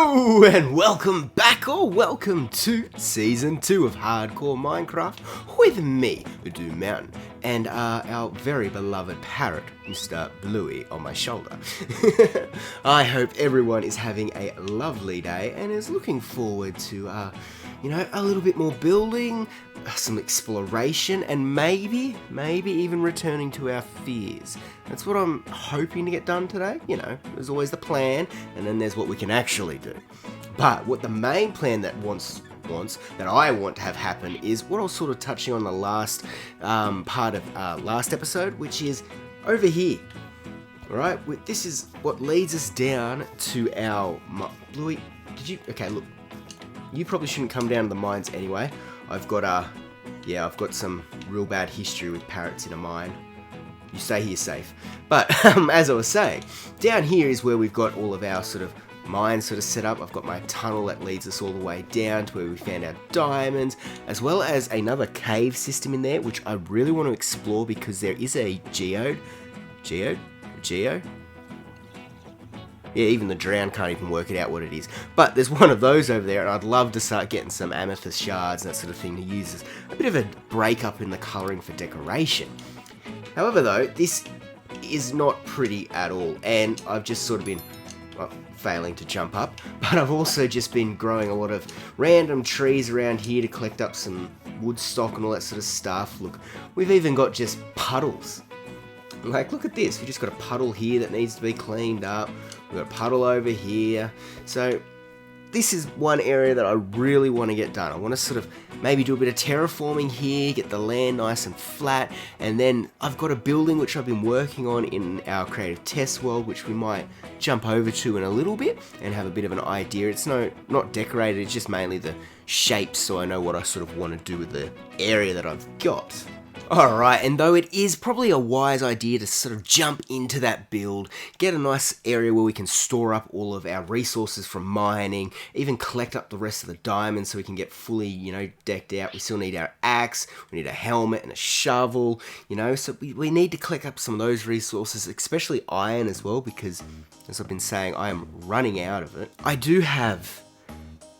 Hello and welcome back or welcome to Season 2 of Hardcore Minecraft with me, Udu Mountain, and our very beloved parrot, Mr. Bluey, on my shoulder. I hope everyone is having a lovely day and is looking forward to, a little bit more building, some exploration, and maybe even returning to our fears. That's what I'm hoping to get done today. There's always the plan, and then there's what we can actually do. But what the main plan that that I want to have happen is what I was sort of touching on the last part of last episode, which is over here. Alright, this is what leads us down to our... Bluey, okay, look. You probably shouldn't come down to the mines anyway. I've got some real bad history with parrots in a mine. You stay here safe. But as I was saying, down here is where we've got all of our sort of mines sort of set up. I've got my tunnel that leads us all the way down to where we found our diamonds, as well as another cave system in there, which I really want to explore because there is a geode. Geo? Yeah, even the drown can't even work it out what it is. But there's one of those over there, and I'd love to start getting some amethyst shards and that sort of thing to use as a bit of a break up in the colouring for decoration. However though, this is not pretty at all, and I've just sort of been, failing to jump up, but I've also just been growing a lot of random trees around here to collect up some wood stock and all that sort of stuff. Look, we've even got just puddles. Like, look at this, we've just got a puddle here that needs to be cleaned up. We've got a puddle over here. So this is one area that I really want to get done. I want to sort of maybe do a bit of terraforming here, get the land nice and flat, and then I've got a building which I've been working on in our creative test world, which we might jump over to in a little bit and have a bit of an idea. It's not decorated, it's just mainly the shapes, so I know what I sort of want to do with the area that I've got. Alright, and though it is probably a wise idea to sort of jump into that build, get a nice area where we can store up all of our resources from mining, even collect up the rest of the diamonds so we can get fully, decked out. We still need our axe, we need a helmet and a shovel, so we need to collect up some of those resources, especially iron as well, because as I've been saying, I am running out of it. I do have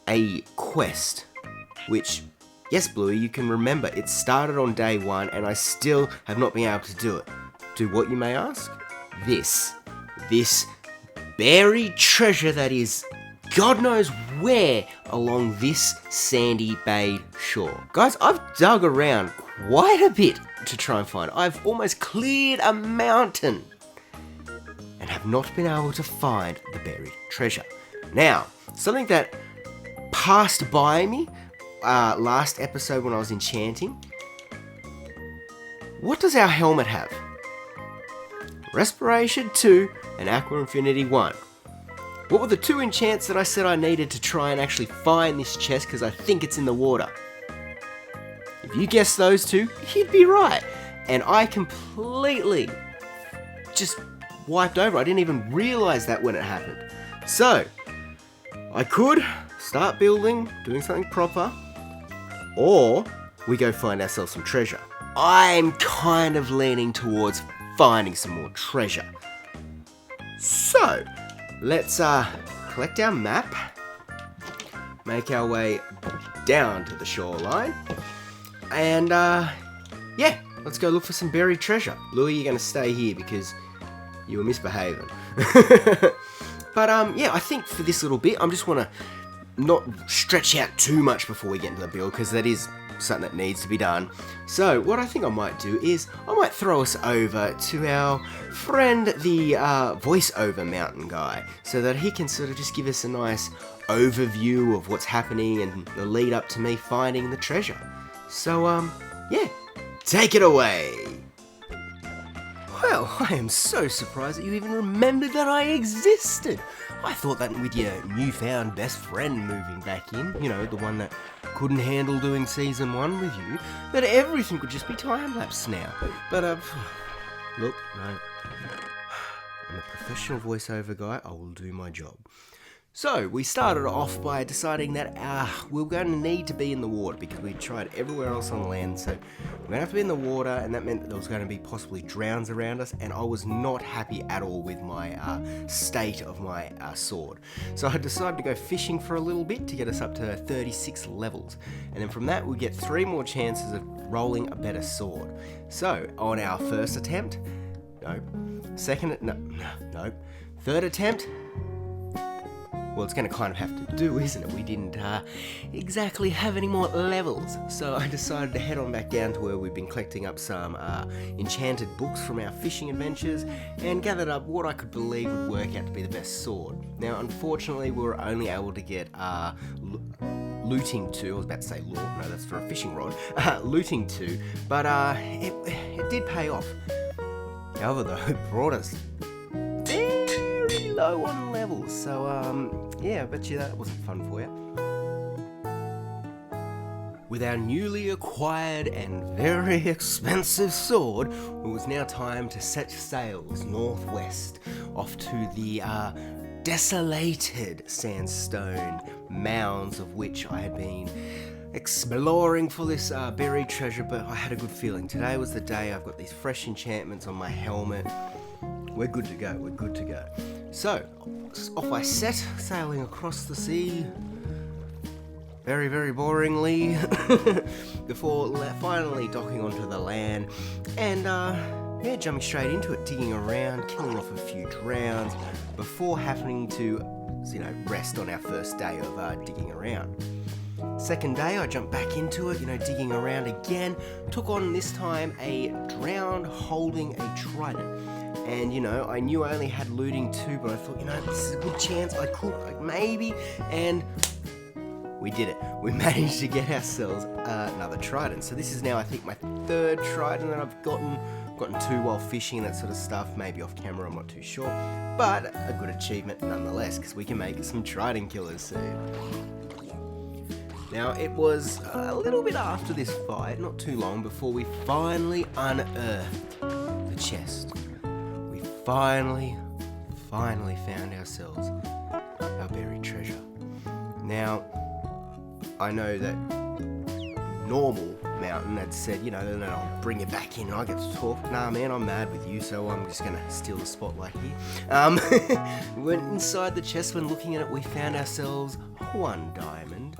a quest, which... Yes, Bluey, you can remember, it started on day 1 and I still have not been able to do it. Do what, you may ask? This buried treasure that is God knows where along this sandy bay shore. Guys, I've dug around quite a bit to try and find it. I've almost cleared a mountain and have not been able to find the buried treasure. Now, something that passed by me last episode when I was enchanting. What does our helmet have? Respiration 2 and Aqua Infinity 1. What were the 2 enchants that I said I needed to try and actually find this chest, because I think it's in the water? If you guessed those 2, you'd be right. And I completely just wiped over. I didn't even realise that when it happened. So, I could start building, doing something proper, or we go find ourselves some treasure. I'm kind of leaning towards finding some more treasure. So, let's collect our map, make our way down to the shoreline, and let's go look for some buried treasure. Louie, you're going to stay here because you were misbehaving. But I think for this little bit, I just want to not stretch out too much before we get into the build, because that is something that needs to be done. So what I think I might do is I might throw us over to our friend the voiceover mountain guy, so that he can sort of just give us a nice overview of what's happening and the lead up to me finding the treasure. So take it away. Well, I am so surprised that you even remembered that I existed. I thought that with your newfound best friend moving back in, the one that couldn't handle doing season 1 with you, that everything could just be time-lapse now. But, look, no. I'm a professional voiceover guy, I will do my job. So we started off by deciding that we were going to need to be in the water because we tried everywhere else on land. So we're going to have to be in the water, and that meant that there was going to be possibly drowns around us, and I was not happy at all with my state of my sword. So I decided to go fishing for a little bit to get us up to 36 levels, and then from that we get 3 more chances of rolling a better sword. So on our first attempt, nope. Nope. Third attempt, well, it's going to kind of have to do, isn't it? We didn't exactly have any more levels. So I decided to head on back down to where we've been collecting up some enchanted books from our fishing adventures and gathered up what I could believe would work out to be the best sword. Now, unfortunately, we were only able to get looting 2. I was about to say lure. No, that's for a fishing rod. Looting 2. But it did pay off. However, though, it brought us very low on levels. So, yeah, I bet you that wasn't fun for you. With our newly acquired and very expensive sword, it was now time to set sails northwest off to the desolated sandstone mounds of which I had been exploring for this buried treasure, but I had a good feeling. Today was the day. I've got these fresh enchantments on my helmet. We're good to go. So, off I set, sailing across the sea, very, very boringly, before finally docking onto the land, and jumping straight into it, digging around, killing off a few drowns, before having to, rest on our first day of digging around. Second day, I jumped back into it, digging around again, took on this time a drowned holding a trident. And, I knew I only had looting 2, but I thought, this is a good chance, I could, maybe, and we did it. We managed to get ourselves another trident. So this is now, I think, my 3rd trident that I've gotten 2 while fishing and that sort of stuff, maybe off camera, I'm not too sure, but a good achievement nonetheless, because we can make some trident killers soon. Now, it was a little bit after this fight, not too long, before we finally unearthed the chest. We finally found ourselves our buried treasure. Now, I know that normal Mountain had said, then I'll bring you back in and I get to talk. Nah, man, I'm mad with you, so I'm just gonna steal the spotlight here. We went inside the chest. When looking at it, we found ourselves 1 diamond,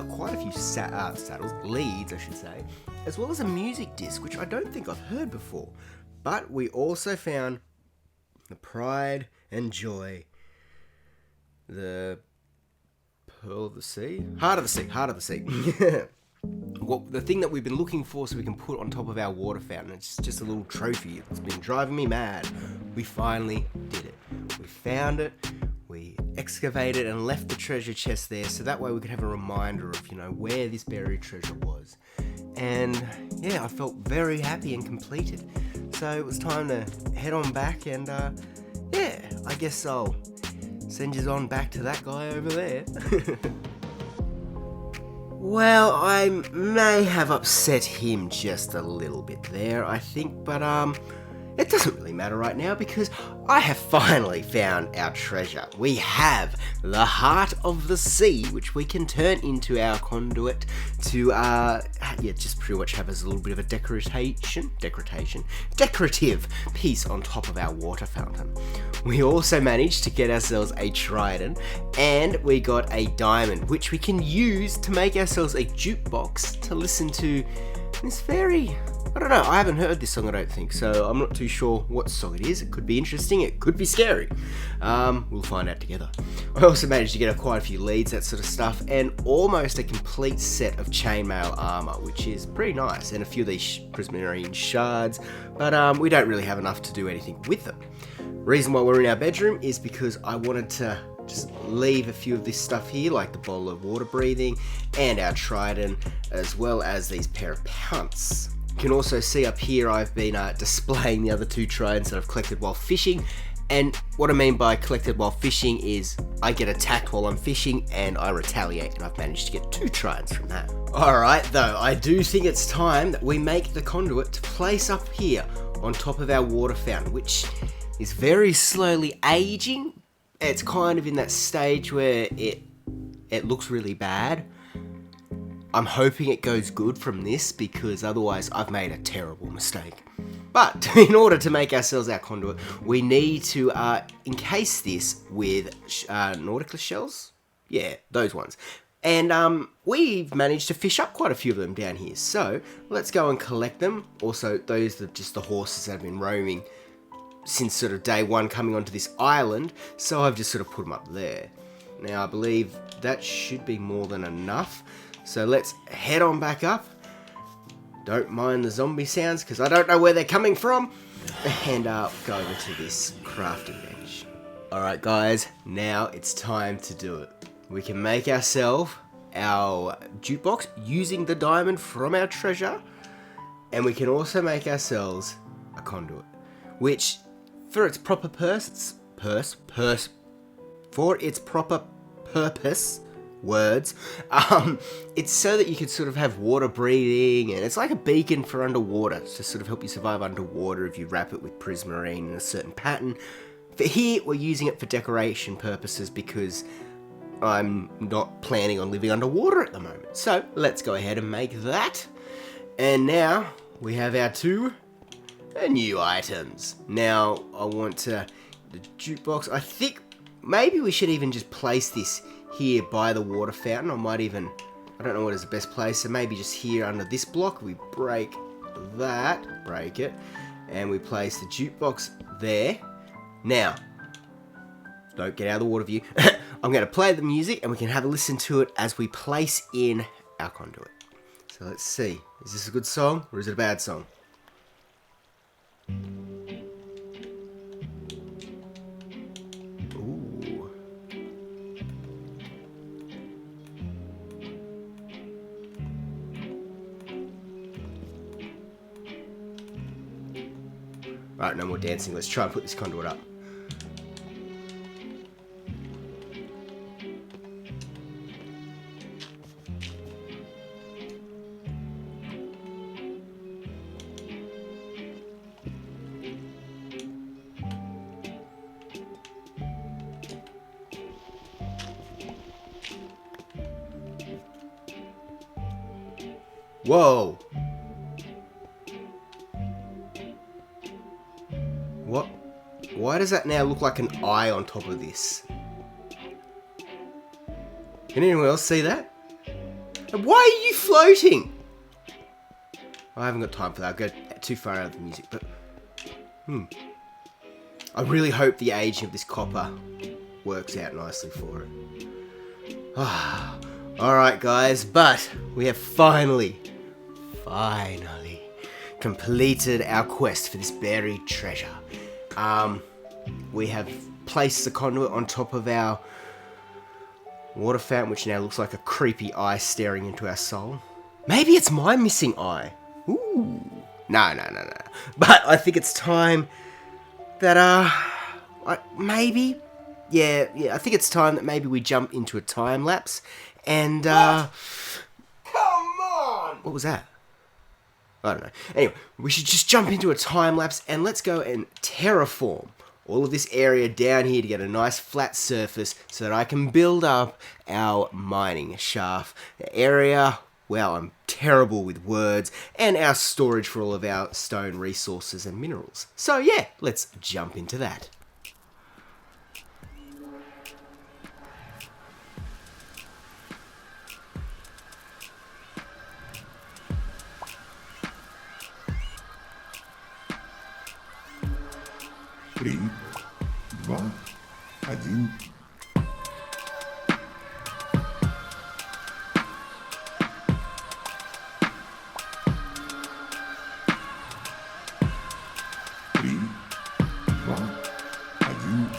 quite a few saddles, leads I should say, as well as a music disc, which I don't think I've heard before. But we also found the pride and joy, the pearl of the sea, heart of the sea. Well, the thing that we've been looking for so we can put on top of our water fountain. It's just a little trophy. It's been driving me mad. We finally did it. We found it. We excavated and left the treasure chest there, so that way we could have a reminder of, where this buried treasure was. And yeah, I felt very happy and completed. So it was time to head on back and I guess I'll send you on back to that guy over there. Well, I may have upset him just a little bit there, I think, but it doesn't really matter right now because I have finally found our treasure. We have the heart of the sea, which we can turn into our conduit to, just pretty much have as a little bit of a decorative piece on top of our water fountain. We also managed to get ourselves a trident, and we got a diamond, which we can use to make ourselves a jukebox to listen to this I don't know, I haven't heard this song, I don't think, so I'm not too sure what song it is. It could be interesting, it could be scary. We'll find out together. I also managed to get quite a few leads, that sort of stuff, and almost a complete set of chainmail armor, which is pretty nice, and a few of these prismarine shards, but we don't really have enough to do anything with them. Reason why we're in our bedroom is because I wanted to just leave a few of this stuff here, like the bottle of water breathing and our trident, as well as these pair of pants. You can also see up here I've been displaying the other 2 tridents that I've collected while fishing, and what I mean by collected while fishing is I get attacked while I'm fishing and I retaliate, and I've managed to get 2 tridents from that. Alright though, I do think it's time that we make the conduit to place up here on top of our water fountain, which is very slowly aging, it's kind of in that stage where it looks really bad. I'm hoping it goes good from this, because otherwise I've made a terrible mistake. But in order to make ourselves our conduit, we need to encase this with Nautilus shells. Yeah, those ones. And we've managed to fish up quite a few of them down here. So let's go and collect them. Also, those are just the horses that have been roaming since sort of day one coming onto this island. So I've just sort of put them up there. Now I believe that should be more than enough. So let's head on back up. Don't mind the zombie sounds, because I don't know where they're coming from. And go over to this crafting bench. Alright guys, now it's time to do it. We can make ourselves our jukebox using the diamond from our treasure. And we can also make ourselves a conduit. Which, for its proper purpose, it's so that you can sort of have water breathing, and it's like a beacon for underwater to sort of help you survive underwater if you wrap it with prismarine in a certain pattern. For here, we're using it for decoration purposes because I'm not planning on living underwater at the moment. So let's go ahead and make that. And now we have our two new items. Now I want the jukebox. I think maybe we should even just place this here by the water fountain. I don't know what is the best place, so maybe just here under this block. We break it, and we place the jukebox there. Now, don't get out of the water view. I'm going to play the music and we can have a listen to it as we place in our conduit. So let's see, is this a good song or is it a bad song? Ooh. Right, no more dancing. Let's try and put this conduit up. Whoa! What? Why does that now look like an eye on top of this? Can anyone else see that? And why are you floating? I haven't got time for that. I'll go too far out of the music, but... I really hope the aging of this copper works out nicely for it. Alright guys, but we have finally completed our quest for this buried treasure. We have placed the conduit on top of our water fountain, which now looks like a creepy eye staring into our soul. Maybe it's my missing eye. Ooh. No. But I think it's time that, I think it's time that maybe we jump into a time lapse and, Come on! What was that? I don't know. Anyway, we should just jump into a time lapse and let's go and terraform all of this area down here to get a nice flat surface so that I can build up our mining shaft area. Well, I'm terrible with words, and our storage for all of our stone resources and minerals. So yeah, let's jump into that. Три, два, один. Три, два, один.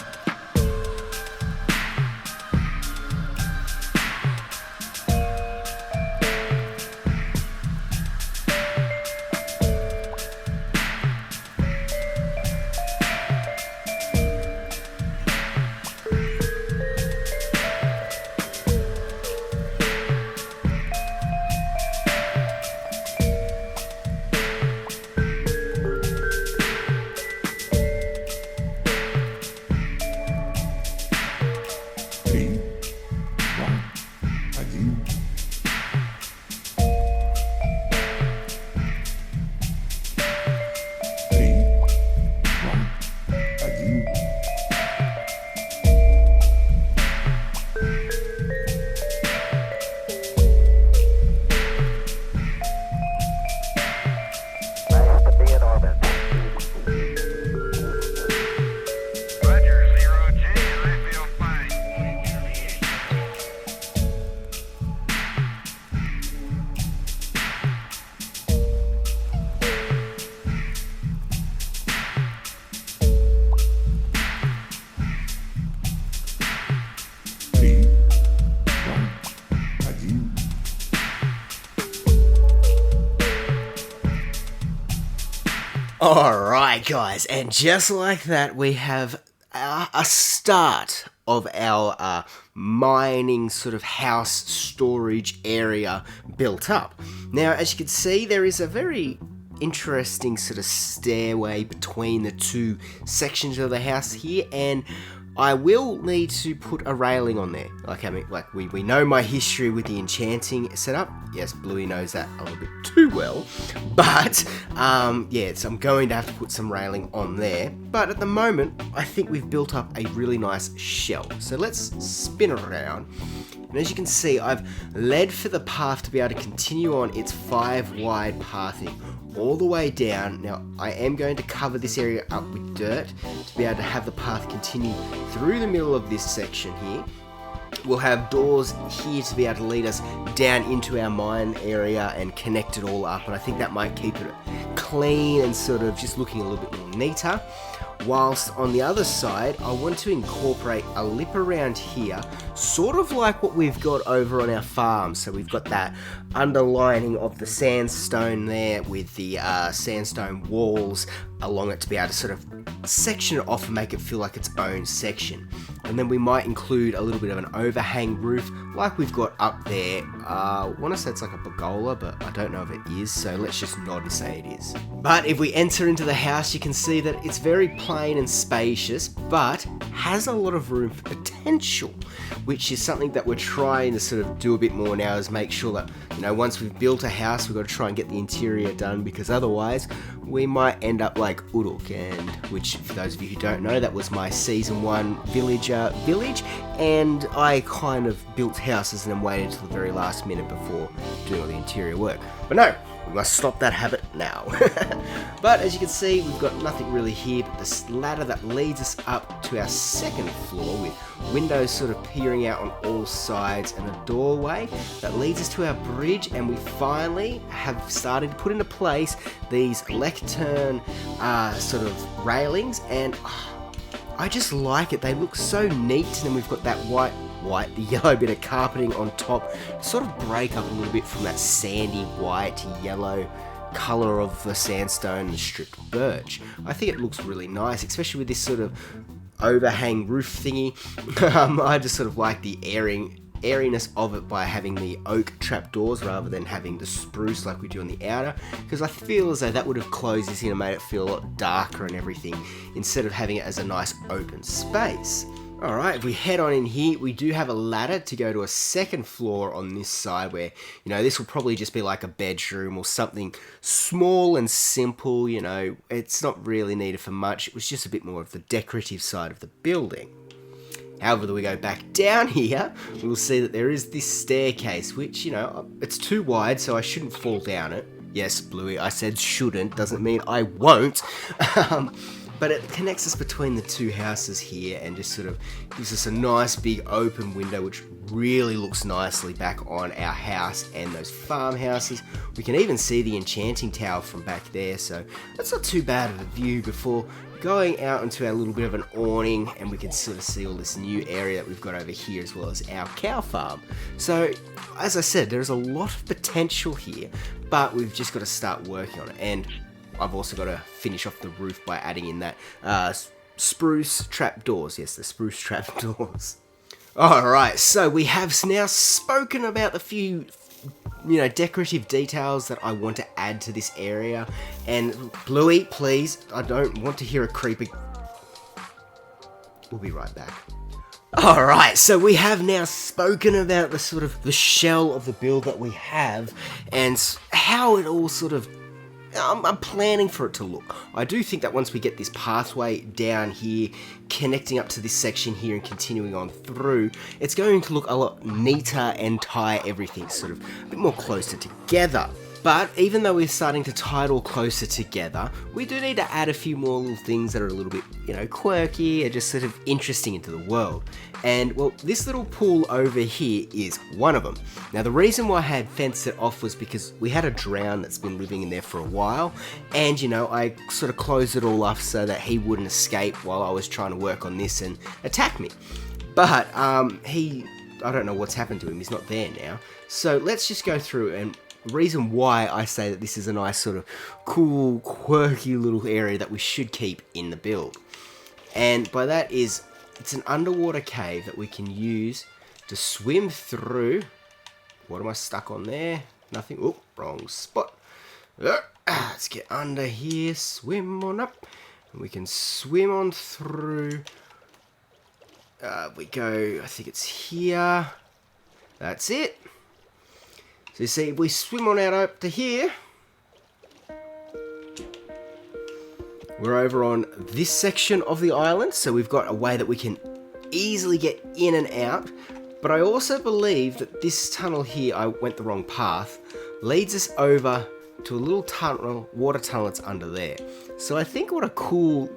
Alright, guys, and just like that, we have a start of our mining sort of house storage area built up. Now, as you can see, there is a very interesting sort of stairway between the two sections of the house here, and I will need to put a railing on there. We know my history with the enchanting setup. Yes, Bluey knows that a little bit too well. But, so I'm going to have to put some railing on there. But at the moment, I think we've built up a really nice shell. So let's spin it around. And as you can see, I've led for the path to be able to continue on its 5 wide pathing all the way down. Now, I am going to cover this area up with dirt to be able to have the path continue through the middle of this section here. We'll have doors here to be able to lead us down into our mine area and connect it all up, and I think that might keep it clean and sort of just looking a little bit more neater. Whilst on the other side, I want to incorporate a lip around here, sort of like what we've got over on our farm. So we've got that underlining of the sandstone there with the sandstone walls along it to be able to sort of section it off and make it feel like its own section. And then we might include a little bit of an overhang roof like we've got up there. I want to say it's like a pergola, but I don't know if it is, so let's just nod and say it is. But if we enter into the house, you can see that it's very plain and spacious, but has a lot of room for potential, which is something that we're trying to sort of do a bit more now, is make sure that, once we've built a house, we've got to try and get the interior done, because otherwise we might end up like Uruk, and which, for those of you who don't know, that was my season 1 village, and I kind of built houses and then waited until the very last minute before doing all the interior work. But no, we must stop that habit now. But as you can see, we've got nothing really here but this ladder that leads us up to our second floor, with windows sort of peering out on all sides and a doorway that leads us to our bridge. And we finally have started to put into place these lectern sort of railings, and I just like it. They look so neat, and then we've got that the yellow bit of carpeting on top, sort of break up a little bit from that sandy white yellow colour of the sandstone and the stripped birch. I think it looks really nice, especially with this sort of overhang roof thingy. I just sort of like the airiness of it by having the oak trapdoors rather than having the spruce like we do on the outer, because I feel as though that would have closed this in and made it feel a lot darker and everything, instead of having it as a nice open space. Alright, if we head on in here, we do have a ladder to go to a second floor on this side, where, this will probably just be like a bedroom or something small and simple. It's not really needed for much. It was just a bit more of the decorative side of the building. However, when we go back down here, we'll see that there is this staircase, which, it's too wide, so I shouldn't fall down it. Yes, Bluey, I said shouldn't, doesn't mean I won't. But it connects us between the two houses here and just sort of gives us a nice big open window, which really looks nicely back on our house and those farmhouses. We can even see the enchanting tower from back there, so that's not too bad of a view before going out into our little bit of an awning, and we can sort of see all this new area that we've got over here, as well as our cow farm. So, as I said, there's a lot of potential here, but we've just got to start working on it. And I've also got to finish off the roof by adding in that spruce trapdoors. Yes, the spruce trapdoors. Alright, so we have now spoken about the few, decorative details that I want to add to this area. And Bluey, please, I don't want to hear a creeper. We'll be right back. Alright, so we have now spoken about the sort of the shell of the build that we have, and how it all sort of I'm planning for it to look. I do think that once we get this pathway down here, connecting up to this section here and continuing on through, it's going to look a lot neater and tie everything sort of a bit more closer together. But even though we're starting to tie it all closer together, we do need to add a few more little things that are a little bit, quirky and just sort of interesting into the world. And, well, this little pool over here is one of them. Now, the reason why I had fenced it off was because we had a drown that's been living in there for a while, and, I sort of closed it all off so that he wouldn't escape while I was trying to work on this and attack me. But, I don't know what's happened to him. He's not there now. So let's just go through and The reason why I say that this is a nice sort of cool, quirky little area that we should keep in the build. And by that is, it's an underwater cave that we can use to swim through. What am I stuck on there? Nothing. Oh, wrong spot. Let's get under here, swim on up. And we can swim on through. We go, I think it's here. That's it. So you see, if we swim on out up to here, we're over on this section of the island. So we've got a way that we can easily get in and out. But I also believe that this tunnel here, I went the wrong path, leads us over to a little tunnel, water tunnel that's under there. So I think what a cool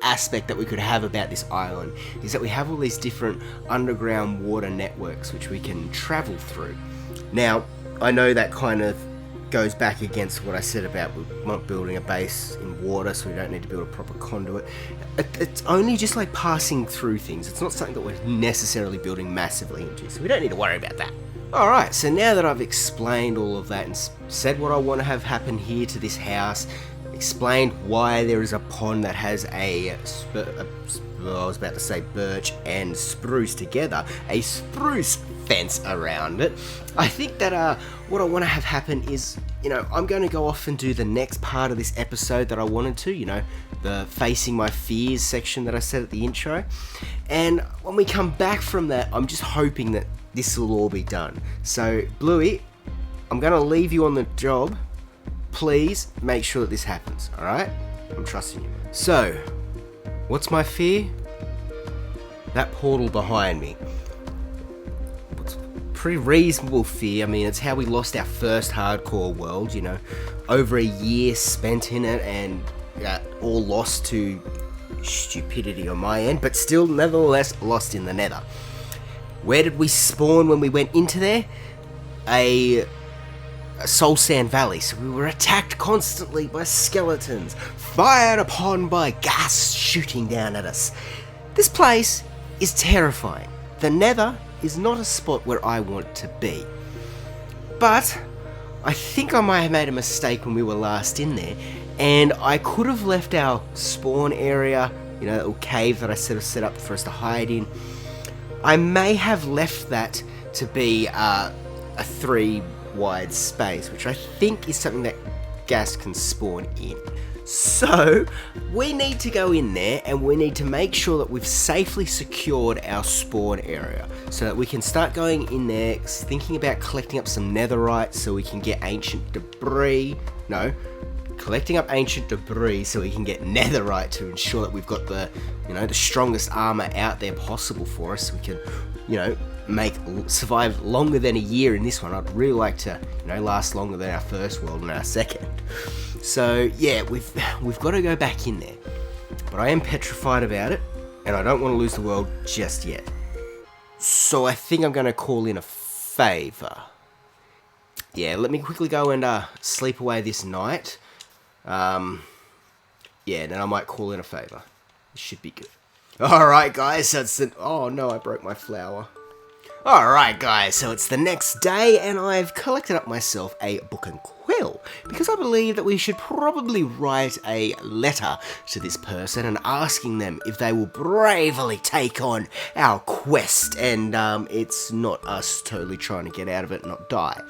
aspect that we could have about this island is that we have all these different underground water networks which we can travel through. Now, I know that kind of goes back against what I said about not building a base in water, so we don't need to build a proper conduit. It's only just like passing through things. It's not something that we're necessarily building massively into, so we don't need to worry about that. Alright, so now that I've explained all of that and said what I want to have happen here to this house, explained why there is a pond that has I was about to say birch and spruce together, a spruce fence around it, I think that what I want to have happen is, I'm going to go off and do the next part of this episode that I wanted to, the facing my fears section that I said at the intro. And when we come back from that, I'm just hoping that this will all be done. So, Bluey, I'm going to leave you on the job. Please make sure that this happens, alright? I'm trusting you. So, what's my fear? That portal behind me. It's a pretty reasonable fear. I mean, it's how we lost our first hardcore world, over a year spent in it and all lost to stupidity on my end, but still, nevertheless, lost in the nether. Where did we spawn when we went into there? A Soul Sand Valley, so we were attacked constantly by skeletons, fired upon by gas shooting down at us. This place is terrifying. The Nether is not a spot where I want to be. But I think I might have made a mistake when we were last in there, and I could have left our spawn area, that little cave that I set up for us to hide in. I may have left that to be a 3 wide space, which I think is something that gas can spawn in. So we need to go in there and we need to make sure that we've safely secured our spawn area so that we can start going in there, thinking about collecting up some netherite so we can get ancient debris. Collecting up ancient debris so we can get netherite to ensure that we've got the strongest armor out there possible for us, so we can survive longer than a year in this one. I'd really like to last longer than our first world and our second. So yeah, we've got to go back in there, but I am petrified about it and I don't want to lose the world just yet. So I think I'm going to call in a favor. Yeah, let me quickly go and sleep away this night. Then I might call in a favor. It should be good. Alright guys, so it's oh no, I broke my flower. Alright guys, so it's the next day and I've collected up myself a book and quill because I believe that we should probably write a letter to this person and asking them if they will bravely take on our quest and it's not us totally trying to get out of it and not die.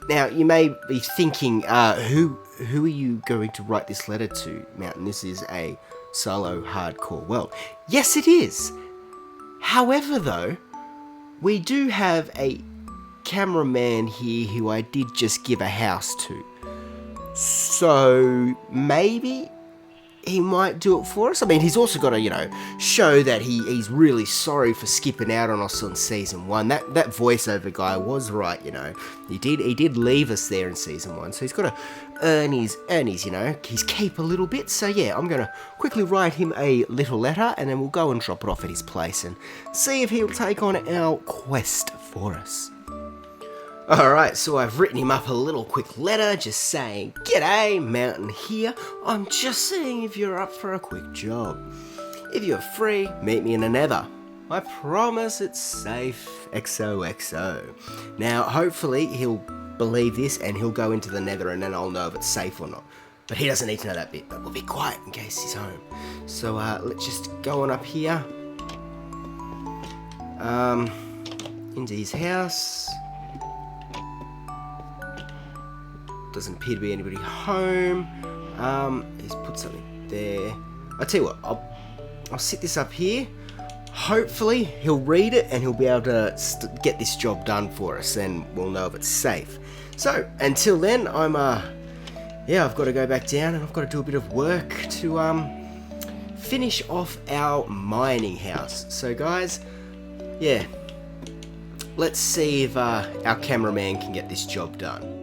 Now, you may be thinking, who are you going to write this letter to, Mountain? This is a solo hardcore world. Yes, it is. However, though, we do have a cameraman here who I did just give a house to. So, maybe he might do it for us. I mean, he's also got to, show that he's really sorry for skipping out on us on season 1. That voiceover guy was right, He did leave us there in season 1, so he's got to earn his keep a little bit. So yeah, I'm gonna quickly write him a little letter, and then we'll go and drop it off at his place and see if he'll take on our quest for us. Alright, so I've written him up a little quick letter just saying, "G'day, Mountain here. I'm just seeing if you're up for a quick job. If you're free, meet me in the Nether. I promise it's safe, XOXO." Now, hopefully he'll believe this, and he'll go into the nether, and then I'll know if it's safe or not. But he doesn't need to know that bit, but we'll be quiet in case he's home. So let's just go on up here. Into his house. Doesn't appear to be anybody home. He's put something there. I'll tell you what, I'll sit this up here. Hopefully he'll read it and he'll be able to get this job done for us, and we'll know if it's safe. So until then, I've got to go back down and I've got to do a bit of work to finish off our mining house. So guys, yeah, let's see if our cameraman can get this job done.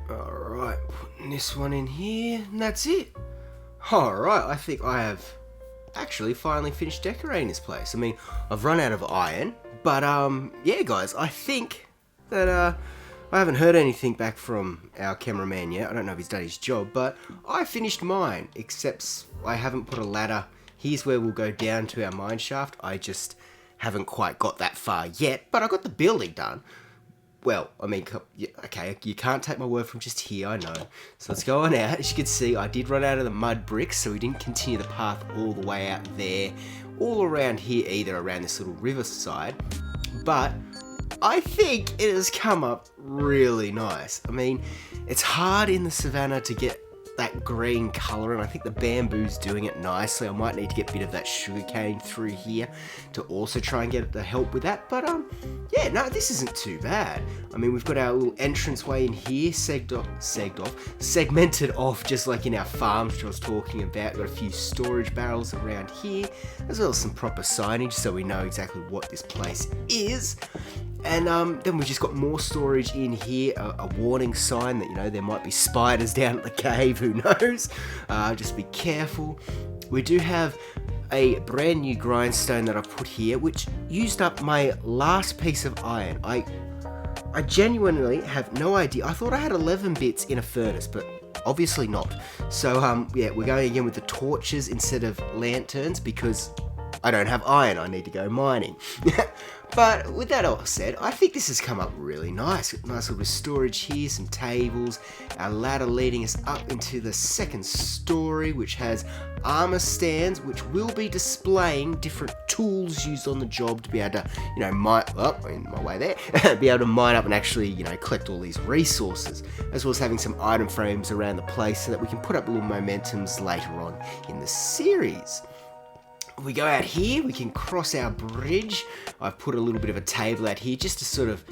Alright, putting this one in here, and that's it. Alright, I think I have actually finally finished decorating this place. I mean, I've run out of iron, But yeah, guys, I think that I haven't heard anything back from our cameraman yet. I don't know if he's done his job, but I finished mine, except I haven't put a ladder. Here's where we'll go down to our mine shaft. I just haven't quite got that far yet, but I got the building done. Well, I mean, okay, you can't take my word from just here, I know. So let's go on out. As you can see, I did run out of the mud bricks, so we didn't continue the path all the way out there, all around here either, around this little riverside. But I think it has come up really nice. I mean, it's hard in the savannah to get that green colour, and I think the bamboo's doing it nicely. I might need to get a bit of that sugarcane through here to also try and get it to help with that. But yeah, no, this isn't too bad. I mean, we've got our little entranceway in here, segmented off, just like in our farms, which I was talking about. Got a few storage barrels around here, as well as some proper signage, so we know exactly what this place is. And then we've just got more storage in here, a warning sign that, you know, there might be spiders down at the cave, who knows, just be careful. We do have a brand new grindstone that I've put here, which used up my last piece of iron. I genuinely have no idea. I thought I had 11 bits in a furnace, but obviously not. So yeah, we're going again with the torches instead of lanterns, because I don't have iron, I need to go mining. But with that all said, I think this has come up really nice. Nice little storage here, some tables, our ladder leading us up into the second story, which has armor stands, which will be displaying different tools used on the job to be able to, you know, mine, in my way there, be able to mine up and actually, you know, collect all these resources, as well as having some item frames around the place so that we can put up little momentums later on in the series. We go out here, we can cross our bridge. I've put a little bit of a table out here just to sort of,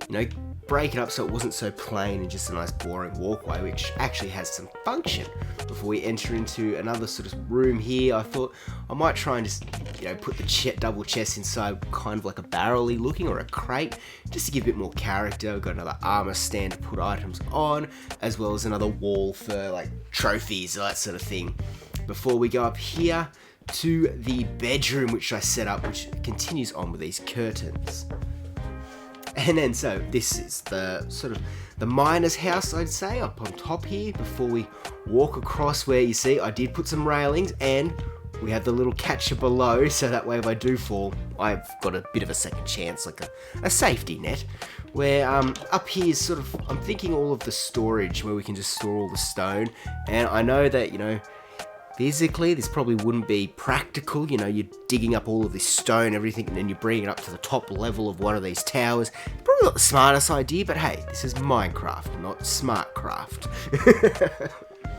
you know, break it up so it wasn't so plain and just a nice boring walkway, which actually has some function. Before we enter into another sort of room here, I thought I might try and just, you know, put the double chest inside, kind of like a barrel-y looking, or a crate, just to give a bit more character. We've got another armor stand to put items on, as well as another wall for like trophies, that sort of thing. Before we go up here to the bedroom, which I set up, which continues on with these curtains. And then, so this is the sort of the miner's house, I'd say, up on top here, before we walk across, where you see I did put some railings, and we have the little catcher below, so that way if I do fall, I've got a bit of a second chance, like a safety net. Where up here is sort of, I'm thinking all of the storage, where we can just store all the stone, and I know that, you know, physically, this probably wouldn't be practical. You know, you're digging up all of this stone, everything, and then you're bringing it up to the top level of one of these towers. Probably not the smartest idea, but hey, this is Minecraft, not Smartcraft.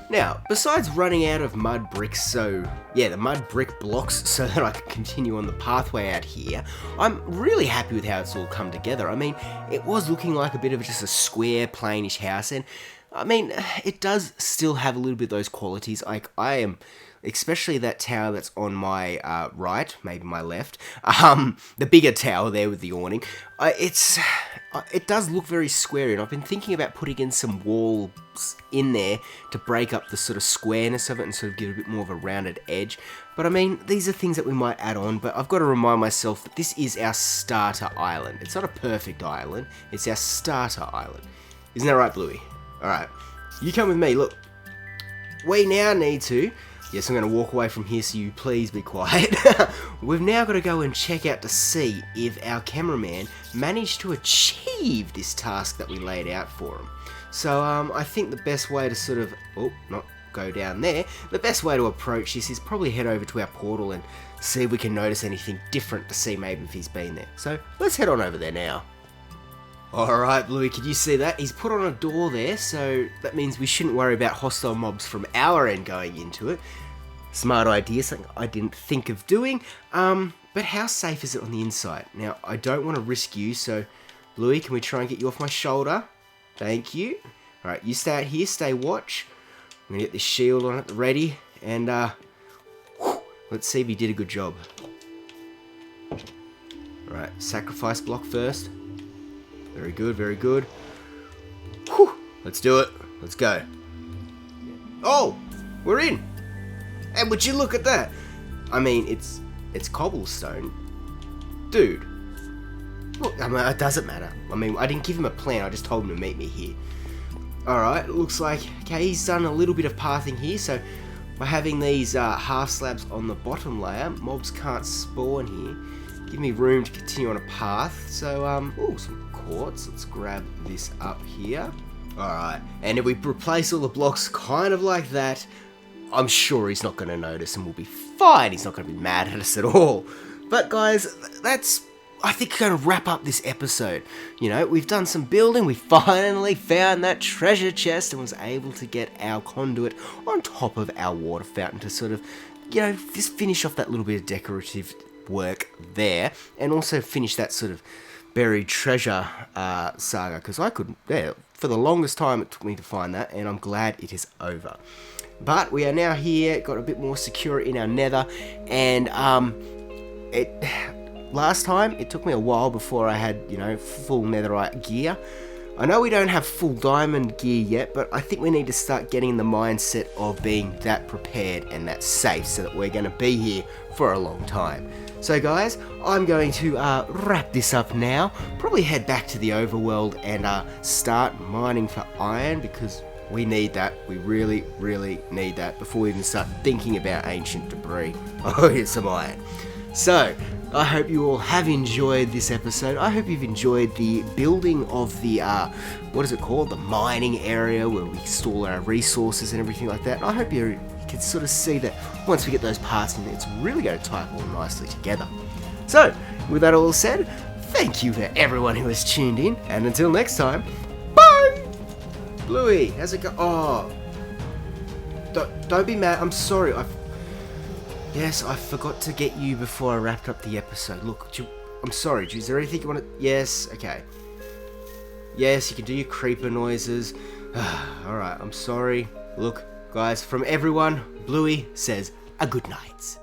Now, besides running out of mud bricks, so yeah, the mud brick blocks so that I can continue on the pathway out here, I'm really happy with how it's all come together. I mean, it was looking like a bit of just a square, plainish house, and I mean, it does still have a little bit of those qualities. Like, I am, especially that tower that's on my right, maybe my left, the bigger tower there with the awning, it does look very square, and I've been thinking about putting in some walls in there to break up the sort of squareness of it and sort of give it a bit more of a rounded edge. But I mean, these are things that we might add on, but I've got to remind myself that this is our starter island. It's not a perfect island, it's our starter island. Isn't that right, Bluey? Alright, you come with me. Look, we now need to, yes, I'm going to walk away from here, so you please be quiet. We've now got to go and check out to see if our cameraman managed to achieve this task that we laid out for him. So I think the best way to sort of, not go down there, the best way to approach this is probably head over to our portal and see if we can notice anything different, to see maybe if he's been there. So let's head on over there now. Alright, Bluey, can you see that? He's put on a door there, so that means we shouldn't worry about hostile mobs from our end going into it. Smart idea, something I didn't think of doing. But how safe is it on the inside? Now, I don't want to risk you, so Bluey, can we try and get you off my shoulder? Thank you. Alright, you stay out here, stay watch. I'm going to get this shield on at the ready, and let's see if he did a good job. Alright, sacrifice block first. Very good, very good. Whew, let's do it. Let's go. Oh, we're in. And would you look at that? I mean, it's cobblestone. Dude, Look, I mean, it doesn't matter. I mean, I didn't give him a plan, I just told him to meet me here. Alright, looks like, okay, he's done a little bit of pathing here, so by having these half slabs on the bottom layer, mobs can't spawn here. Give me room to continue on a path. So, ooh, some quartz. Let's grab this up here. Alright, and if we replace all the blocks kind of like that, I'm sure he's not going to notice and we'll be fine. He's not going to be mad at us at all. But guys, that's, I think, going to wrap up this episode. You know, we've done some building, we finally found that treasure chest and was able to get our conduit on top of our water fountain to sort of, you know, just finish off that little bit of decorative work there, and also finish that sort of buried treasure saga, because I couldn't, for the longest time it took me to find that, and I'm glad it is over. But we are now here, got a bit more secure in our nether, and last time it took me a while before I had, you know, full netherite gear. I know we don't have full diamond gear yet, but I think we need to start getting the mindset of being that prepared and that safe, so that we're going to be here for a long time. So guys, I'm going to wrap this up now, probably head back to the overworld and start mining for iron, because we need that. We really, really need that before we even start thinking about ancient debris. Oh, here's some iron. So, I hope you all have enjoyed this episode. I hope you've enjoyed the building of the, what is it called? The mining area where we store our resources and everything like that. And I hope you can sort of see that once we get those parts in, it's really going to tie all nicely together. So, with that all said, thank you to everyone who has tuned in. And until next time, bye! Bluey, how's it go? Oh, don't be mad. I'm sorry. Yes, I forgot to get you before I wrapped up the episode. Look, I'm sorry. Is there anything you want to... Yes, okay. Yes, you can do your creeper noises. Alright, I'm sorry. Look, guys, from everyone, Bluey says a good night.